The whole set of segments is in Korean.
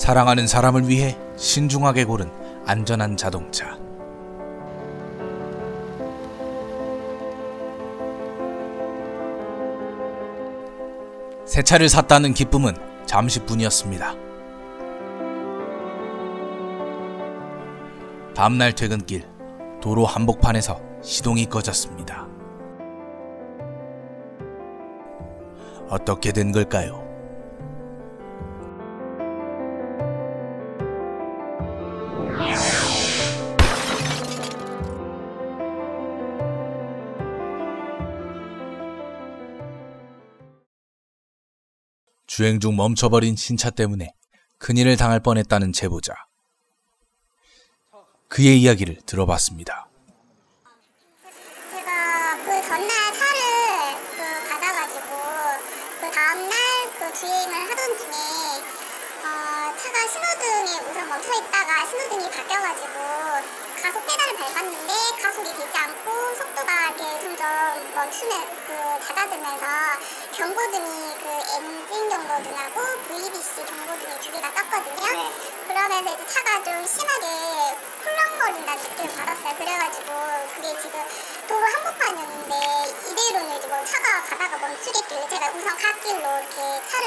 사랑하는 사람을 위해 신중하게 고른 안전한 자동차. 새 차를 샀다는 기쁨은 잠시뿐이었습니다. 다음날 퇴근길, 도로 한복판에서 시동이 꺼졌습니다. 어떻게 된 걸까요? 주행 중 멈춰버린 신차 때문에 큰일을 당할 뻔했다는 제보자. 그의 이야기를 들어봤습니다. 제가 그 전날 차를 받아가지고 그 다음날 주행을 하던 중에 차가 신호등에 우선 멈춰있다가 신호등이 바뀌어가지고 가속 페달을 밟았는데 가속이 되지 않고 속도가 이렇게 점점 잦아들면서 경고등이 엔진 경고등하고 VBC 경고등이 두 개가 떴거든요. 네. 그러면서 이제 차가 좀 심하게 쿨렁거린다는 느낌을 받았어요. 그래가지고 그게 지금 도로 한복판이었는데 이대로는 이제 차가 가다가 멈추겠길래 제가 우선 갓길로 이렇게 차를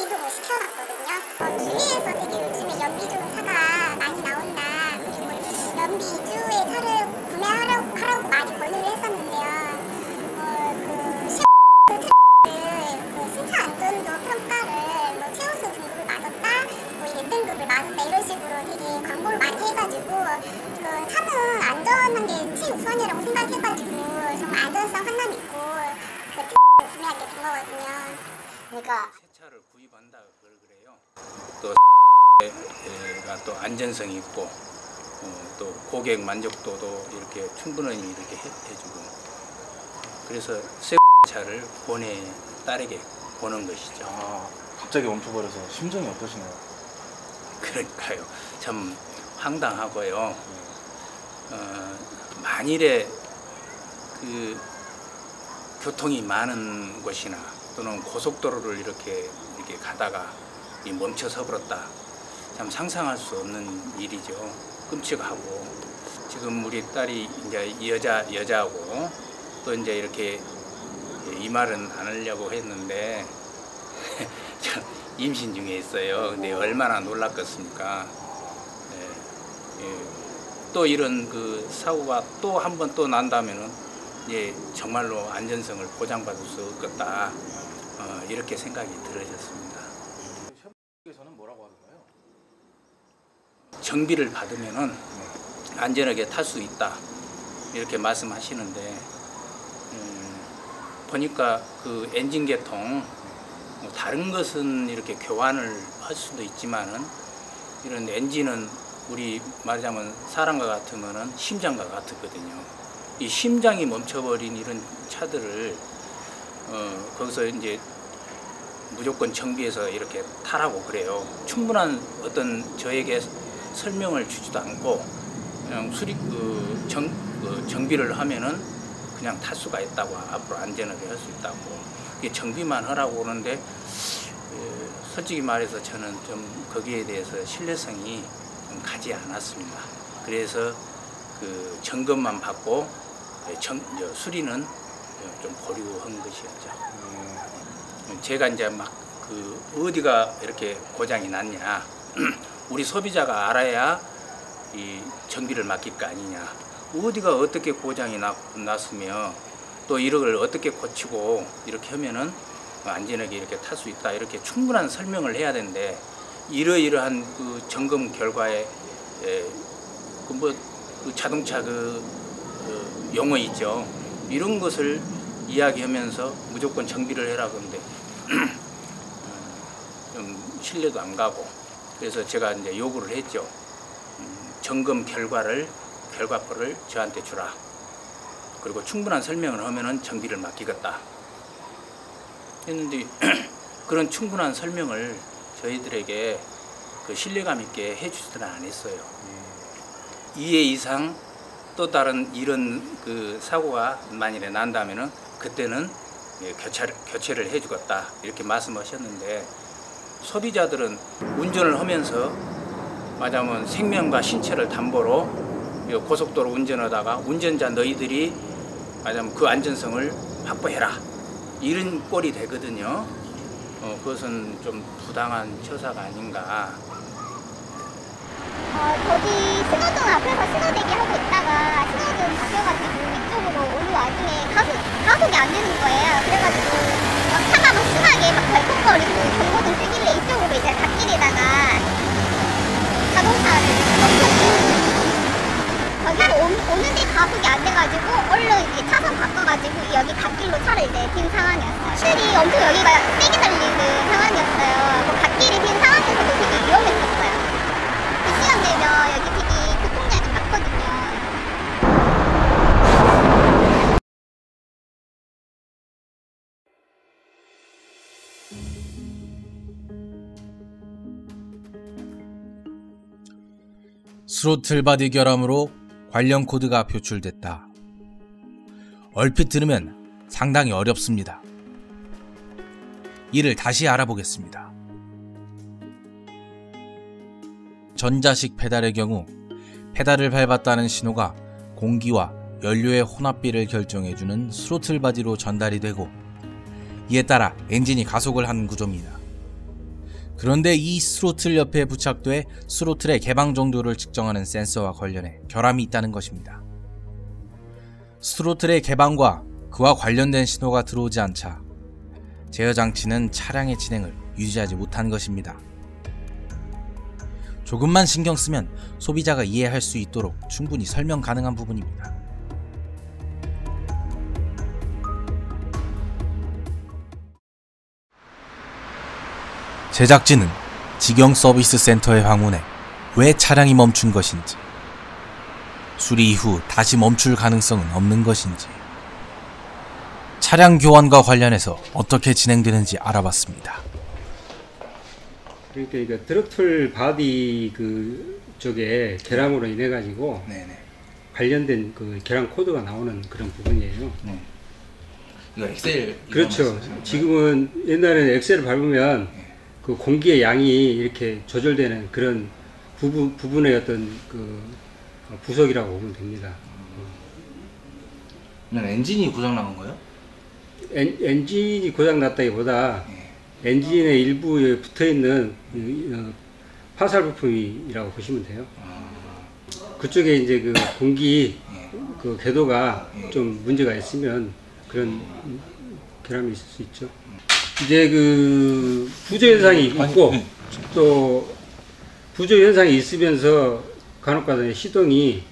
이동을 시켜놨거든요. 주위에서 되게 요즘에 연비 좋은 차가 많이 나온다. 그리고 연비 2주에 차를 구매하라고 많이 권유를 했었는데요. 신차 안전도 평가를 최우수 등급을 맞았다, 1등급을 맞았다 이런 식으로 되게 광고를 많이 해가지고 차는 안전한 게 최우선이라고 생각해가지고 정말 안전성 하나 믿고 구매하게 된 거거든요. 그러니까 새 차를 구입한다 그래요. 또 또 안전성이 있고 또 고객 만족도도 이렇게 충분히 이렇게 해주고 그래서 새 차를 본의 딸에게 보는 것이죠. 갑자기 멈춰버려서 심정이 어떠시나요? 그러니까요. 참 황당하고요. 만일에 교통이 많은 곳이나 또는 고속도로를 이렇게 가다가 멈춰서 버렸다. 참 상상할 수 없는 일이죠. 끔찍하고 지금 우리 딸이 이제 여자고 또 이제 이렇게 이 말은 안 하려고 했는데 임신 중에 있어요. 근데 얼마나 놀랐겠습니까? 또 이런 사고가 또 한 번 또 난다면은 정말로 안전성을 보장받을 수 없겠다. 이렇게 생각이 들어졌습니다. 셰프께서는 뭐라고 하던가요? 정비를 받으면은 안전하게 탈 수 있다. 이렇게 말씀하시는데 보니까 엔진 계통 다른 것은 이렇게 교환을 할 수도 있지만은 이런 엔진은 우리 말하자면 사람과 같으면은 심장과 같거든요. 이 심장이 멈춰버린 이런 차들을 거기서 이제 무조건 정비해서 이렇게 타라고 그래요. 충분한 어떤 저에게 설명을 주지도 않고 그냥 정비를 하면은 그냥 탈 수가 있다고, 앞으로 안전하게 할 수 있다고. 이게 정비만 하라고 그러는데 솔직히 말해서 저는 좀 거기에 대해서 신뢰성이 좀 가지 않았습니다. 그래서 점검만 받고 수리는 좀 보류한 것이었죠. 제가 이제 막 어디가 이렇게 고장이 났냐 우리 소비자가 알아야 이 정비를 맡길 거 아니냐. 어디가 어떻게 고장이 났으며 또 이걸 어떻게 고치고 이렇게 하면은 안전하게 이렇게 탈 수 있다. 이렇게 충분한 설명을 해야 되는데 이러이러한 점검 결과에 자동차 용어 있죠. 이런 것을 이야기하면서 무조건 정비를 해라 그러는데 좀 신뢰도 안 가고 그래서 제가 이제 요구를 했죠. 점검 결과표를 저한테 주라. 그리고 충분한 설명을 하면은 정비를 맡기겠다 했는데 그런 충분한 설명을 저희들에게 신뢰감 있게 해주지는 않았어요. 이해 이상 또 다른 이런 사고가 만일에 난다면은 그때는 교체를 해주겠다 이렇게 말씀하셨는데 소비자들은 운전을 하면서 말하자면 생명과 신체를 담보로 이 고속도로 운전하다가 운전자 너희들이 말하자면 그 안전성을 확보해라 이런 꼴이 되거든요. 그것은 좀 부당한 처사가 아닌가. 저기 신호등 앞에서 신호대기 하고 있다가 신호등 바뀌어가지고 이쪽으로 오는 와중에 가속이 안 되는 거예요. 그래가지고 막 차가 막 심하게 막 벌컥거리고 경고등 뜨길래 이쪽으로 이제 갓길에다가 자동차를 멈췄어요. 저기서 오는데 가속이 안 돼가지고 얼른 이제 차선 바꿔가지고 여기 갓길로 차를 이제 빈 상황이었어요. 실이 엄청 여기가 세게 달리는 상황이었어요. 뭐 갓길이 빈 상황에서도 되게 위험했었어요. 그 시간 되면 여기 되게 교통량이 많거든요. 스로틀 바디 결함으로 관련 코드가 표출됐다. 얼핏 들으면 상당히 어렵습니다. 이를 다시 알아보겠습니다. 전자식 페달의 경우 페달을 밟았다는 신호가 공기와 연료의 혼합비를 결정해주는 스로틀 바디로 전달이 되고 이에 따라 엔진이 가속을 하는 구조입니다. 그런데 이 스로틀 옆에 부착돼 스로틀의 개방 정도를 측정하는 센서와 관련해 결함이 있다는 것입니다. 스로틀의 개방과 그와 관련된 신호가 들어오지 않자 제어 장치는 차량의 진행을 유지하지 못한 것입니다. 조금만 신경 쓰면 소비자가 이해할 수 있도록 충분히 설명 가능한 부분입니다. 제작진은 직영 서비스 센터에 방문해 왜 차량이 멈춘 것인지, 수리 이후 다시 멈출 가능성은 없는 것인지, 차량 교환과 관련해서 어떻게 진행되는지 알아봤습니다. 그러니까 이거 트러틀 바디 그 쪽에 결함으로 인해 가지고 관련된 그 결함 코드가 나오는 그런 부분이에요. 이거 엑셀. 그렇죠. 지금은 옛날에는 엑셀을 밟으면 그 공기의 양이 이렇게 조절되는 그런 부분의 어떤 그 부속이라고 보면 됩니다. 엔진이 고장 나는 거예요? 엔진이 고장 났다기보다 엔진의 일부에 붙어 있는 파살 부품이라고 보시면 돼요. 그쪽에 이제 그 공기 그 궤도가 좀 문제가 있으면 그런 결함이 있을 수 있죠. 이제 그 부조 현상이 있고 또 부조 현상이 있으면서 간혹가다 시동이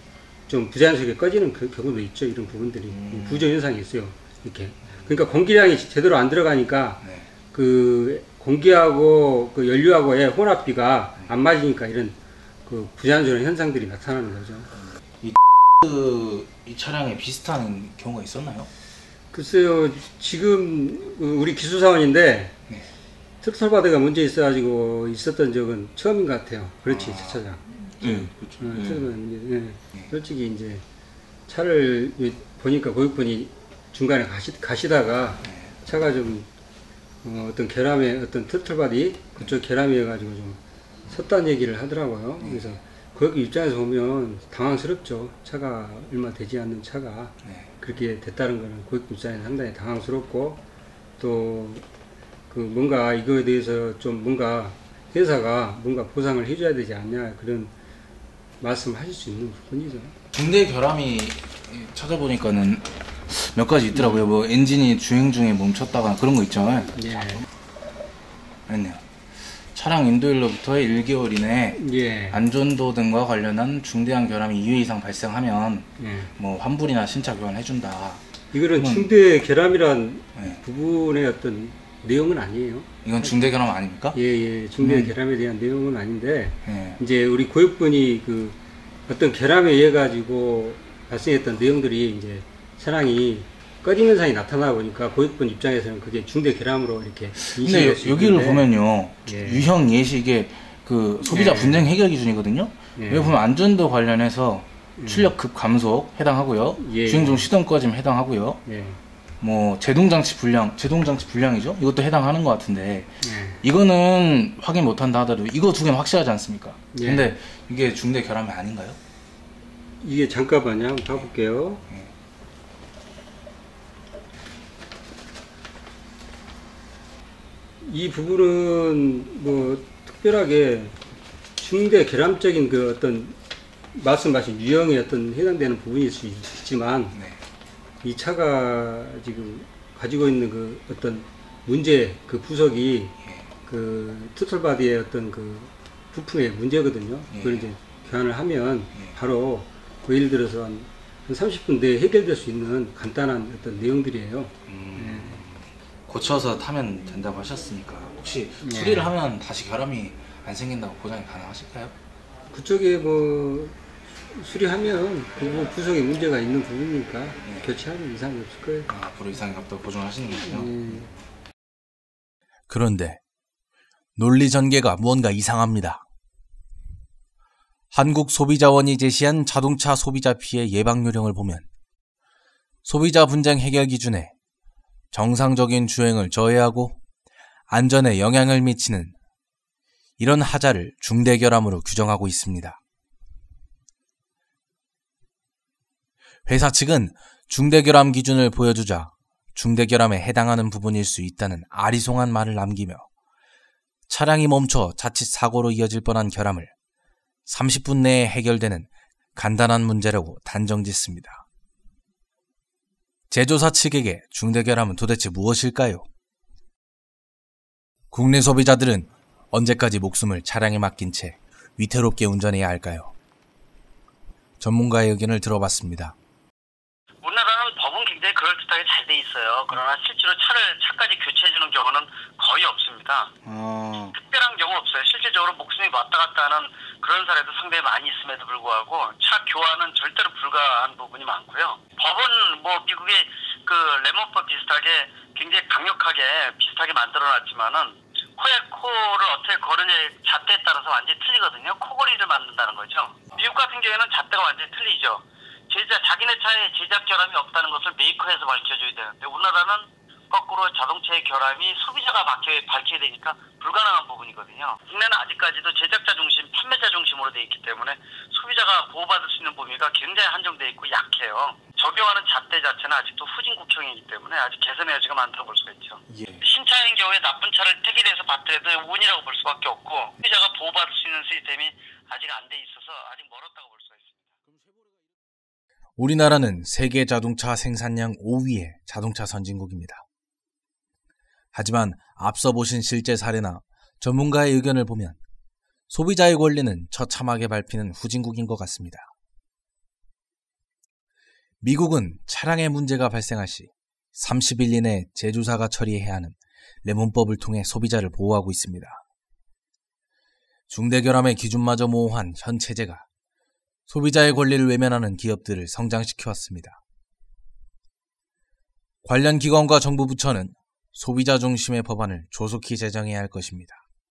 좀 부자연스럽게 꺼지는 그 경우도 있죠. 이런 부분들이 부조 현상이 있어요. 이렇게 그러니까 공기량이 제대로 안 들어가니까 그 공기하고 그 연료하고의 혼합비가 안 맞으니까 이런 그 부자연스러운 현상들이 나타나는 거죠. 이 차량에 비슷한 경우가 있었나요? 글쎄요, 지금 우리 기술사원인데 트러틀 바디가 문제 있어가지고 있었던 적은 처음인 것 같아요. 그렇지, 제 차량. 그렇죠. 솔직히 이제 차를 보니까 고객분이 중간에 가시다가 차가 좀 어떤 결함에 어떤 트러틀 바디 그쪽 결함이어가지고 좀 섰다는 얘기를 하더라고요. 그래서 고객 입장에서 보면 당황스럽죠. 차가 얼마 되지 않는 차가 그렇게 됐다는 거는 고객 입장에서 상당히 당황스럽고 또 그 뭔가 이거에 대해서 좀 뭔가 회사가 뭔가 보상을 해줘야 되지 않냐 그런 말씀하실 수 있는 부분이죠. 중대 결함이 찾아보니까는 몇 가지 있더라고요. 뭐 엔진이 주행 중에 멈췄다거나 그런 거 있잖아요. 아니네요. 차량 인도일로부터의 1개월 이내에 안전도 등과 관련한 중대한 결함이 2회 이상 발생하면 뭐 환불이나 신차 교환 해준다. 이거는 중대 결함이란 부분의 어떤 내용은 아니에요. 이건 중대 결함 아닙니까? 예, 중대 결함에 대한 내용은 아닌데 이제 우리 고객분이 그 어떤 결함에 의해 가지고 발생했던 내용들이 이제 차량이 꺼진 현상이 나타나 보니까 고객분 입장에서는 그게 중대 결함으로 이렇게 근데 여기를 보면요, 유형 예식의 그 소비자 분쟁 해결 기준이거든요. 여기 보면 안전도 관련해서 출력 급 감속 해당하고요. 주행 중 시동 꺼짐 해당하고요. 뭐 제동장치 불량이죠? 이것도 해당하는 것 같은데 이거는 확인 못한다 하더라도 이거 두 개는 확실하지 않습니까? 근데 이게 중대 결함이 아닌가요? 이게 잠깐만요. 한번 봐볼게요. 이 부분은 뭐 특별하게 중대 결함적인 그 어떤 말씀하신 유형에 어떤 해당되는 부분일 수 있지만 이 차가 지금 가지고 있는 그 어떤 문제 그 부속이 그 트틀바디의 어떤 그 부품의 문제거든요. 그걸 이제 교환을 하면 바로 뭐 예를 들어서 한 30분 내에 해결될 수 있는 간단한 어떤 내용들이에요. 고쳐서 타면 된다고 하셨으니까 혹시 수리를 하면 다시 결함이 안 생긴다고 보장이 가능하실까요? 그쪽에 뭐 수리하면 그 부속에 문제가 있는 부분이니까 교체하면 이상이 없을 거예요. 앞으로 이상이 없다고 보증하시는 거군요. 그런데 논리 전개가 무언가 이상합니다. 한국소비자원이 제시한 자동차 소비자 피해 예방 요령을 보면 소비자 분쟁 해결 기준에 정상적인 주행을 저해하고 안전에 영향을 미치는 이런 하자를 중대결함으로 규정하고 있습니다. 회사 측은 중대결함 기준을 보여주자 중대결함에 해당하는 부분일 수 있다는 아리송한 말을 남기며 차량이 멈춰 자칫 사고로 이어질 뻔한 결함을 30분 내에 해결되는 간단한 문제라고 단정짓습니다. 제조사 측에게 중대결함은 도대체 무엇일까요? 국내 소비자들은 언제까지 목숨을 차량에 맡긴 채 위태롭게 운전해야 할까요? 전문가의 의견을 들어봤습니다. 우리나라는 법은 굉장히 그럴듯하게 잘 돼 있어요. 그러나 실제로 차까지 교체해주는 경우는 거의 없습니다. 특별한 경우 없어요. 실제적으로 목숨이 왔다 갔다 하는 그런 사례도 상당히 많이 있음에도 불구하고 차 교환은 절대로 불가한 부분이 많고요. 법은 뭐 미국의 그 레몬법 비슷하게 굉장히 강력하게 비슷하게 만들어놨지만은 코에 코를 어떻게 거느냐의 잣대에 따라서 완전히 틀리거든요. 코걸이를 만든다는 거죠. 미국 같은 경우에는 잣대가 완전히 틀리죠. 자기네 차에 제작 결함이 없다는 것을 메이커에서 밝혀줘야 되는데 우리나라는 거꾸로 자동차의 결함이 소비자가 밝혀야 되니까 불가능한 부분이거든요. 국내는 아직까지도 제작자 중심, 판매자 중심으로 되어 있기 때문에 소비자가 보호받을 수 있는 범위가 굉장히 한정되어 있고 약해요. 적용하는 잣대 자체는 아직도 후진국형이기 때문에 아직 개선의 여지가 많다고 볼 수가 있죠. 신차인 경우에 나쁜 차를 택일해서 받더라도 운이라고 볼 수밖에 없고 소비자가 보호받을 수 있는 시스템이 아직 안 돼 있어서 아직 멀었다고 볼 수가 있습니다. 우리나라는 세계 자동차 생산량 5위의 자동차 선진국입니다. 하지만 앞서 보신 실제 사례나 전문가의 의견을 보면 소비자의 권리는 처참하게 밟히는 후진국인 것 같습니다. 미국은 차량에 문제가 발생할 시 30일 이내에 제조사가 처리해야 하는 레몬법을 통해 소비자를 보호하고 있습니다. 중대결함의 기준마저 모호한 현 체제가 소비자의 권리를 외면하는 기업들을 성장시켜왔습니다. 관련 기관과 정부 부처는 소비자 중심의 법안을 조속히 제정해야 할 것입니다.